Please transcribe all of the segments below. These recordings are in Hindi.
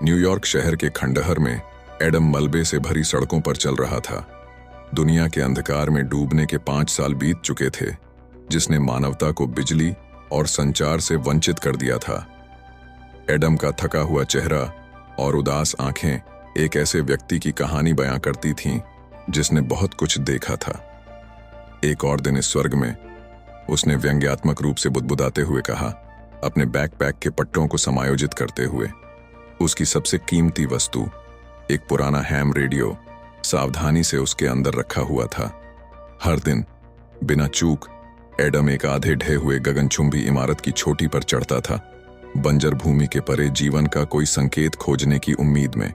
न्यूयॉर्क शहर के खंडहर में एडम मलबे से भरी सड़कों पर चल रहा था। दुनिया के अंधकार में डूबने के 5 साल बीत चुके थे, जिसने मानवता को बिजली और संचार से वंचित कर दिया था। एडम का थका हुआ चेहरा और उदास आंखें एक ऐसे व्यक्ति की कहानी बयां करती थीं जिसने बहुत कुछ देखा था। एक और दिन इस स्वर्ग में उसने व्यंग्यात्मक रूप से बुदबुदाते हुए कहा, अपने बैकपैक के पट्टों को समायोजित करते हुए। उसकी सबसे कीमती वस्तु, एक पुराना हैम रेडियो, सावधानी से उसके अंदर रखा हुआ था। हर दिन बिना चूक एडम एक आधे ढहे हुए गगनचुंबी इमारत की चोटी पर चढ़ता था, बंजर भूमि के परे जीवन का कोई संकेत खोजने की उम्मीद में।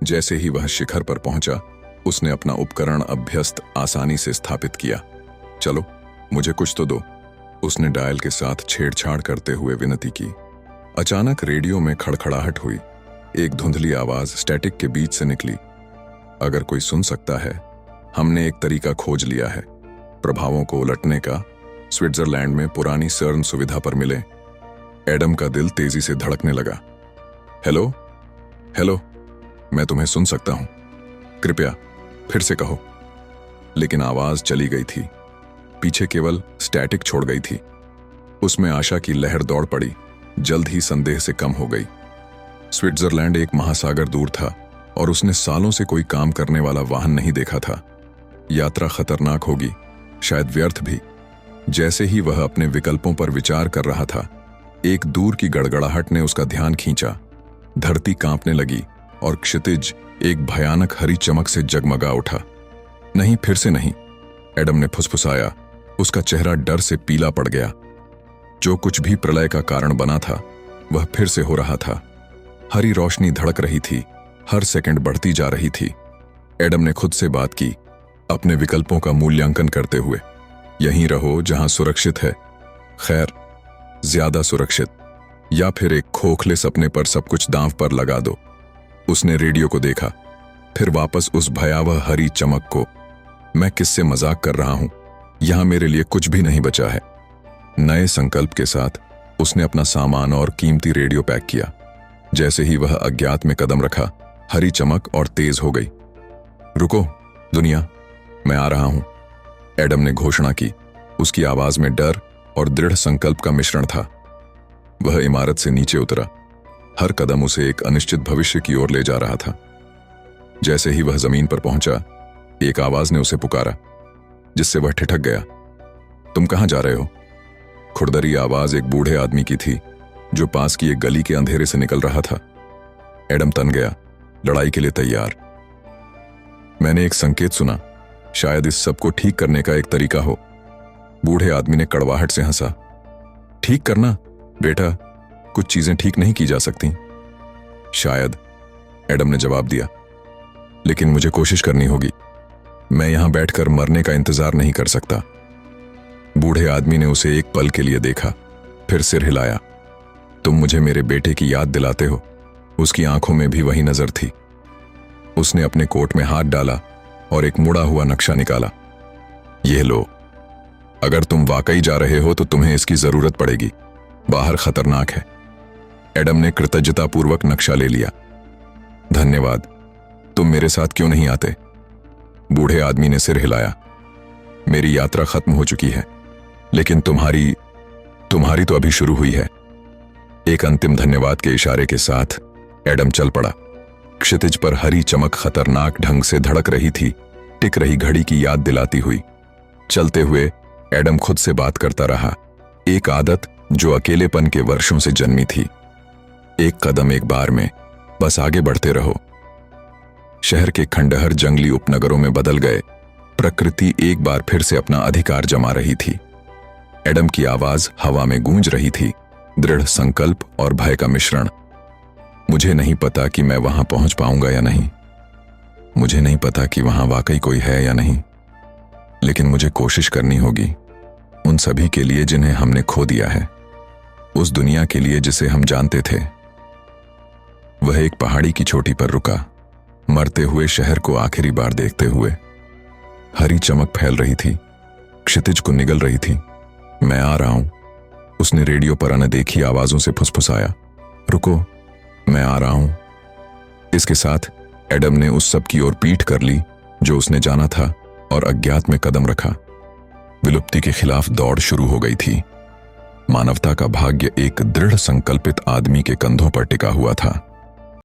जैसे ही वह शिखर पर पहुंचा, उसने अपना उपकरण अभ्यस्त आसानी से स्थापित किया। चलो, मुझे कुछ तो दो, उसने डायल के साथ छेड़छाड़ करते हुए विनती की। अचानक रेडियो में खड़खड़ाहट हुई। एक धुंधली आवाज स्टैटिक के बीच से निकली। अगर कोई सुन सकता है, हमने एक तरीका खोज लिया है प्रभावों को उलटने का। स्विट्जरलैंड में पुरानी सर्न सुविधा पर मिले। एडम का दिल तेजी से धड़कने लगा। हेलो हेलो, मैं तुम्हें सुन सकता हूं, कृपया फिर से कहो। लेकिन आवाज चली गई थी, पीछे केवल स्टैटिक छोड़ गई थी। उसमें आशा की लहर दौड़ पड़ी, जल्द ही संदेह से कम हो गई। स्विट्जरलैंड एक महासागर दूर था और उसने सालों से कोई काम करने वाला वाहन नहीं देखा था। यात्रा खतरनाक होगी, शायद व्यर्थ भी। जैसे ही वह अपने विकल्पों पर विचार कर रहा था, एक दूर की गड़गड़ाहट ने उसका ध्यान खींचा। धरती कांपने लगी और क्षितिज एक भयानक हरी चमक से जगमगा उठा। नहीं, फिर से नहीं, एडम ने फुसफुसाया। उसका चेहरा डर से पीला पड़ गया। जो कुछ भी प्रलय का कारण बना था, वह फिर से हो रहा था। हरी रोशनी धड़क रही थी, हर सेकंड बढ़ती जा रही थी। एडम ने खुद से बात की, अपने विकल्पों का मूल्यांकन करते हुए। यहीं रहो जहां सुरक्षित है, खैर ज्यादा सुरक्षित, या फिर एक खोखले सपने पर सब कुछ दांव पर लगा दो। उसने रेडियो को देखा, फिर वापस उस भयावह हरी चमक को। मैं किससे मजाक कर रहा हूं? यहां मेरे लिए कुछ भी नहीं बचा है। नए संकल्प के साथ उसने अपना सामान और कीमती रेडियो पैक किया। जैसे ही वह अज्ञात में कदम रखा, हरी चमक और तेज हो गई। रुको दुनिया, मैं आ रहा हूं, एडम ने घोषणा की। उसकी आवाज में डर और दृढ़ संकल्प का मिश्रण था। वह इमारत से नीचे उतरा। हर कदम उसे एक अनिश्चित भविष्य की ओर ले जा रहा था। जैसे ही वह जमीन पर पहुंचा, एक आवाज ने उसे पुकारा, जिससे वह ठिठक गया। तुम कहां जा रहे हो? खुरदरी आवाज एक बूढ़े आदमी की थी, जो पास की एक गली के अंधेरे से निकल रहा था। एडम तन गया, लड़ाई के लिए तैयार। मैंने एक संकेत सुना, शायद इस सब को ठीक करने का एक तरीका हो। बूढ़े आदमी ने कड़वाहट से हंसा। ठीक करना बेटा, कुछ चीजें ठीक नहीं की जा सकती। शायद, एडम ने जवाब दिया, लेकिन मुझे कोशिश करनी होगी। मैं यहां बैठकर मरने का इंतजार नहीं कर सकता। बूढ़े आदमी ने उसे एक पल के लिए देखा, फिर सिर हिलाया। तुम मुझे मेरे बेटे की याद दिलाते हो। उसकी आंखों में भी वही नजर थी। उसने अपने कोट में हाथ डाला और एक मुड़ा हुआ नक्शा निकाला। यह लो, अगर तुम वाकई जा रहे हो तो तुम्हें इसकी जरूरत पड़ेगी। बाहर खतरनाक है। एडम ने कृतज्ञतापूर्वक नक्शा ले लिया। धन्यवाद, तुम मेरे साथ क्यों नहीं आते? बूढ़े आदमी ने सिर हिलाया। मेरी यात्रा खत्म हो चुकी है, लेकिन तुम्हारी तो अभी शुरू हुई है। एक अंतिम धन्यवाद के इशारे के साथ एडम चल पड़ा। क्षितिज पर हरी चमक खतरनाक ढंग से धड़क रही थी, टिक रही घड़ी की याद दिलाती हुई। चलते हुए एडम खुद से बात करता रहा, एक आदत जो अकेलेपन के वर्षों से जन्मी थी। एक कदम एक बार में, बस आगे बढ़ते रहो। शहर के खंडहर जंगली उपनगरों में बदल गए। प्रकृति एक बार फिर से अपना अधिकार जमा रही थी। एडम की आवाज हवा में गूंज रही थी, दृढ़ संकल्प और भय का मिश्रण। मुझे नहीं पता कि मैं वहां पहुंच पाऊंगा या नहीं। मुझे नहीं पता कि वहां वाकई कोई है या नहीं, लेकिन मुझे कोशिश करनी होगी। उन सभी के लिए जिन्हें हमने खो दिया है, उस दुनिया के लिए जिसे हम जानते थे। वह एक पहाड़ी की चोटी पर रुका, मरते हुए शहर को आखिरी बार देखते हुए। हरी चमक फैल रही थी, क्षितिज को निगल रही थी। मैं आ रहा हूं, उसने रेडियो पर अनदेखी आवाजों से फुसफुसाया। रुको, मैं आ रहा हूं। इसके साथ एडम ने उस सब की ओर पीठ कर ली जो उसने जाना था और अज्ञात में कदम रखा। विलुप्ति के खिलाफ दौड़ शुरू हो गई थी। मानवता का भाग्य एक दृढ़ संकल्पित आदमी के कंधों पर टिका हुआ था।